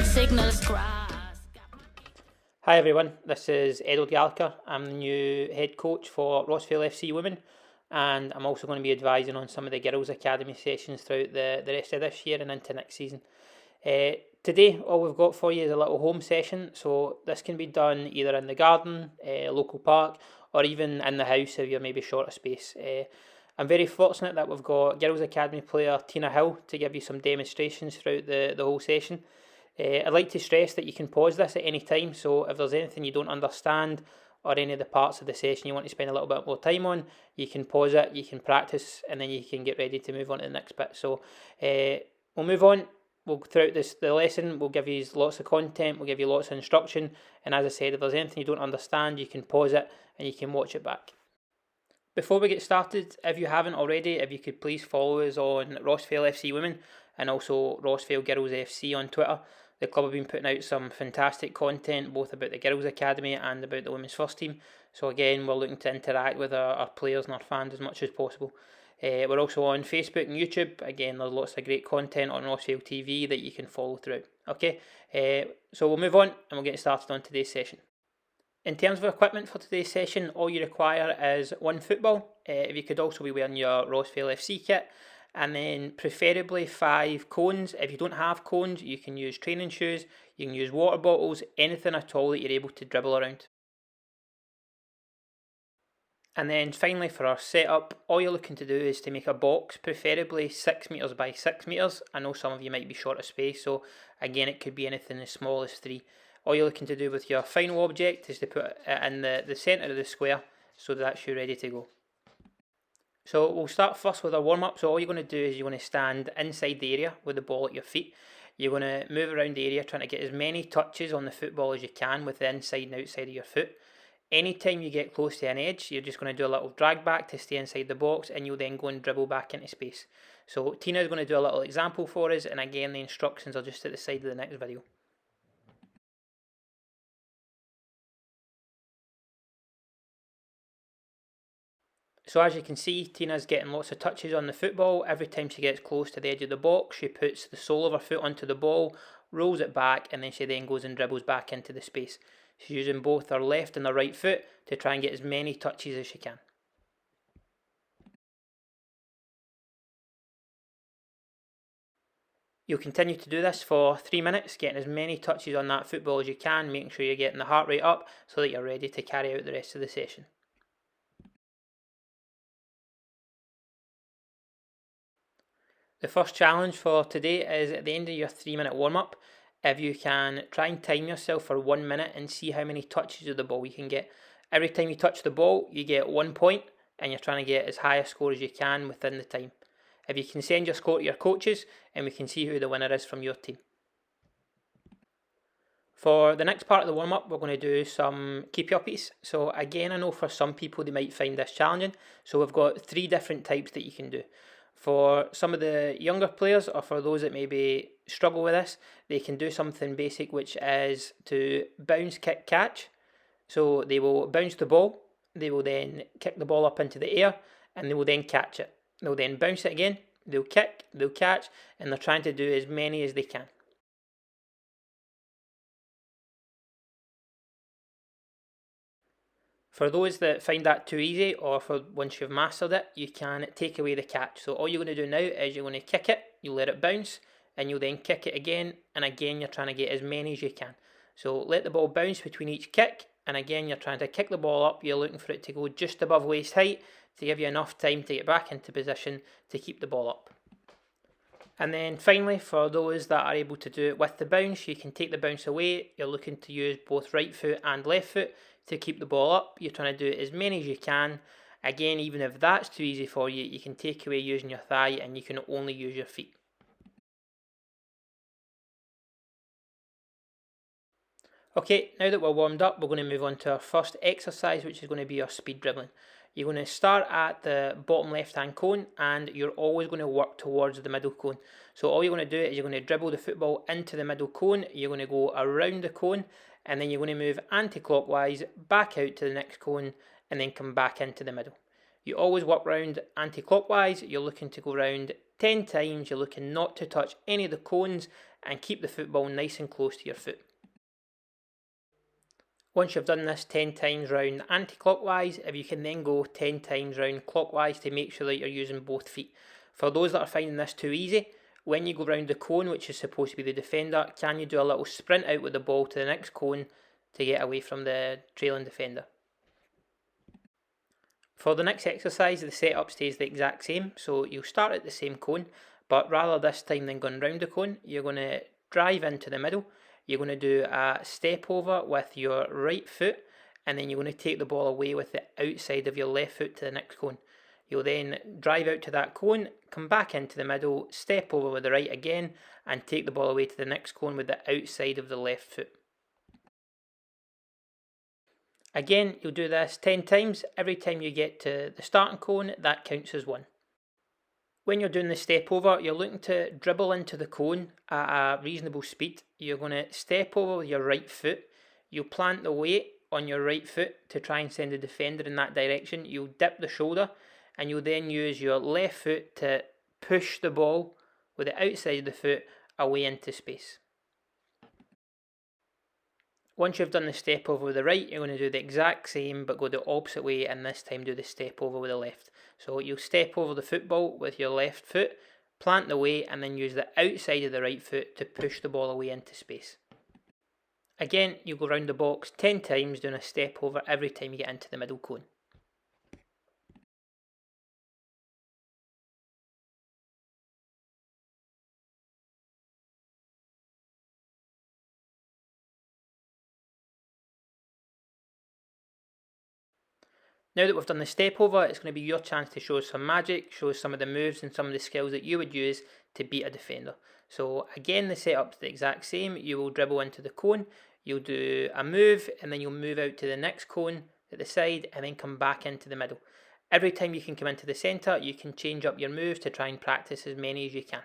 signals cross. Hi everyone, this is Gallagher. I'm the new head coach for Rossvale FC Women, and I'm also going to be advising on some of the Girls Academy sessions throughout the rest of this year and into next season. Today, all we've got for you is a little home session, so this can be done either in the garden, local park, or even in the house if you're maybe short of space. I'm very fortunate that we've got Girls Academy player Tina Hill to give you some demonstrations throughout the whole session. I'd like to stress that you can pause this at any time, so if there's anything you don't understand or any of the parts of the session you want to spend a little bit more time on, you can pause it, you can practice, and then you can get ready to move on to the next bit. So we'll move on. Throughout the lesson, we'll give you lots of content, we'll give you lots of instruction, and as I said, if there's anything you don't understand, you can pause it and you can watch it back. Before we get started, if you haven't already, if you could please follow us on Rossvale FC Women and also Rossvale Girls FC on Twitter. The club have been putting out some fantastic content, both about the Girls Academy and about the Women's First Team. So again, we're looking to interact with our players and our fans as much as possible. We're also on Facebook and YouTube. Again, there's lots of great content on Rossvale TV that you can follow throughout. Okay, so we'll move on and we'll get started on today's session. In terms of equipment for today's session, all you require is one football. If you could also be wearing your Rossvale FC kit, and then preferably 5 cones. If you don't have cones, you can use training shoes, you can use water bottles, anything at all that you're able to dribble around. And then finally for our setup, all you're looking to do is to make a box, preferably 6 metres by 6 metres. I know some of you might be short of space, so again it could be anything as small as 3. All you're looking to do with your final object is to put it in the centre of the square so that's you ready to go. So we'll start first with a warm-up. So all you're going to do is you're going to stand inside the area with the ball at your feet. You're going to move around the area trying to get as many touches on the football as you can with the inside and outside of your foot. Anytime you get close to an edge, you're just going to do a little drag back to stay inside the box, and you'll then go and dribble back into space. So Tina is going to do a little example for us, and again the instructions are just at the side of the next video. So as you can see, Tina's getting lots of touches on the football. Every time she gets close to the edge of the box, she puts the sole of her foot onto the ball, rolls it back, and then she then goes and dribbles back into the space. She's using both her left and her right foot to try and get as many touches as she can. You'll continue to do this for 3 minutes, getting as many touches on that football as you can, making sure you're getting the heart rate up so that you're ready to carry out the rest of the session. The first challenge for today is at the end of your 3-minute warm-up, if you can try and time yourself for 1 minute and see how many touches of the ball you can get. Every time you touch the ball, you get 1 point, and you're trying to get as high a score as you can within the time. If you can send your score to your coaches, and we can see who the winner is from your team. For the next part of the warm-up, we're going to do some keep uppies. So again, I know for some people they might find this challenging, so we've got 3 different types that you can do. For some of the younger players, or for those that maybe struggle with this, they can do something basic, which is to bounce, kick, catch. So they will bounce the ball, they will then kick the ball up into the air, and they will then catch it. They'll then bounce it again, they'll kick, they'll catch, and they're trying to do as many as they can. For those that find that too easy, or for once you've mastered it, you can take away the catch. So all you're going to do now is you're going to kick it, you let it bounce, and you'll then kick it again, and again you're trying to get as many as you can. So let the ball bounce between each kick, and again you're trying to kick the ball up, you're looking for it to go just above waist height to give you enough time to get back into position to keep the ball up. And then finally, for those that are able to do it with the bounce, you can take the bounce away. You're looking to use both right foot and left foot to keep the ball up. You're trying to do it as many as you can. Again, even if that's too easy for you, you can take away using your thigh and you can only use your feet. Okay, now that we're warmed up, we're going to move on to our first exercise, which is going to be our speed dribbling. You're going to start at the bottom left-hand cone, and you're always going to work towards the middle cone. So all you're going to do is you're going to dribble the football into the middle cone, you're going to go around the cone, and then you're going to move anti-clockwise back out to the next cone, and then come back into the middle. You always work round anti-clockwise, you're looking to go round 10 times. You're looking not to touch any of the cones and keep the football nice and close to your foot. Once you've done this 10 times round anti-clockwise, if you can then go 10 times round clockwise to make sure that you're using both feet. For those that are finding this too easy, when you go round the cone, which is supposed to be the defender, can you do a little sprint out with the ball to the next cone to get away from the trailing defender? For the next exercise, the setup stays the exact same, so you'll start at the same cone, but rather this time than going round the cone, you're going to drive into the middle. You're going to do a step over with your right foot, and then you're going to take the ball away with the outside of your left foot to the next cone. You'll then drive out to that cone, come back into the middle, step over with the right again, and take the ball away to the next cone with the outside of the left foot. Again, you'll do this 10 times. Every time you get to the starting cone, that counts as one. When you're doing the step over, you're looking to dribble into the cone at a reasonable speed. You're going to step over with your right foot. You'll plant the weight on your right foot to try and send the defender in that direction. You'll dip the shoulder, and you'll then use your left foot to push the ball with the outside of the foot away into space. Once you've done the step over with the right, you're going to do the exact same but go the opposite way, and this time do the step over with the left. So you'll step over the football with your left foot, plant the weight, and then use the outside of the right foot to push the ball away into space. Again, you go round the box 10 times doing a step over every time you get into the middle cone. Now that we've done the step over, it's going to be your chance to show us some magic, show us some of the moves and some of the skills that you would use to beat a defender. So again, the setup's the exact same. You will dribble into the cone, you'll do a move, and then you'll move out to the next cone at the side and then come back into the middle. Every time you can come into the centre, you can change up your moves to try and practice as many as you can.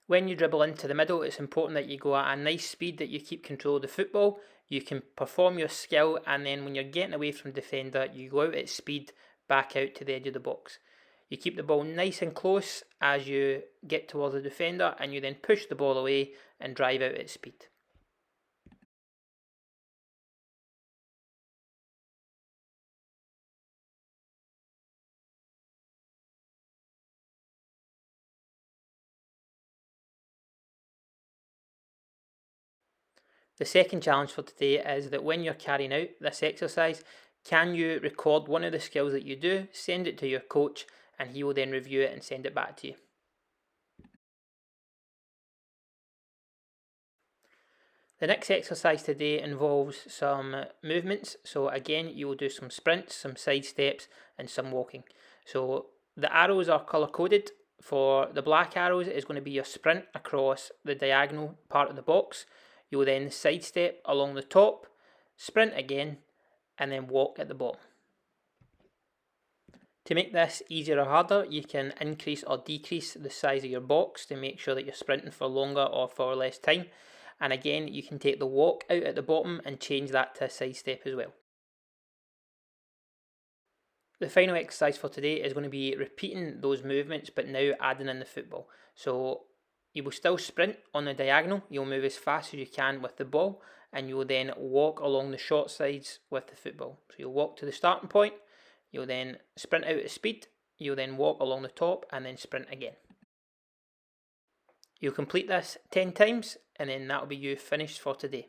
When you dribble into the middle, it's important that you go at a nice speed, that you keep control of the football. You can perform your skill, and then when you're getting away from defender, you go out at speed back out to the edge of the box. You keep the ball nice and close as you get towards the defender, and you then push the ball away and drive out at speed. The second challenge for today is that when you're carrying out this exercise, can you record one of the skills that you do, send it to your coach, and he will then review it and send it back to you. The next exercise today involves some movements. So again, you will do some sprints, some side steps, and some walking. So the arrows are colour coded. For the black arrows, it's going to be your sprint across the diagonal part of the box. You will then sidestep along the top, sprint again, and then walk at the bottom. To make this easier or harder, you can increase or decrease the size of your box to make sure that you're sprinting for longer or for less time. And again, you can take the walk out at the bottom and change that to a sidestep as well. The final exercise for today is going to be repeating those movements, but now adding in the football. So you will still sprint on the diagonal, you'll move as fast as you can with the ball, and you will then walk along the short sides with the football. So you'll walk to the starting point, you'll then sprint out at speed, you'll then walk along the top, and then sprint again. You'll complete this 10 times, and then that'll be you finished for today.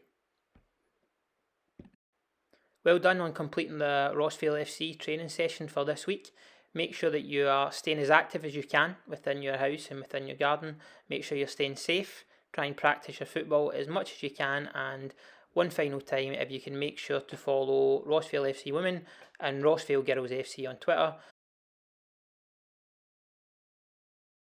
Well done on completing the Rossvale FC training session for this week. Make sure that you are staying as active as you can within your house and within your garden. Make sure you're staying safe. Try and practice your football as much as you can. And one final time, if you can make sure to follow Rossvale FC Women and Rossvale Girls FC on Twitter,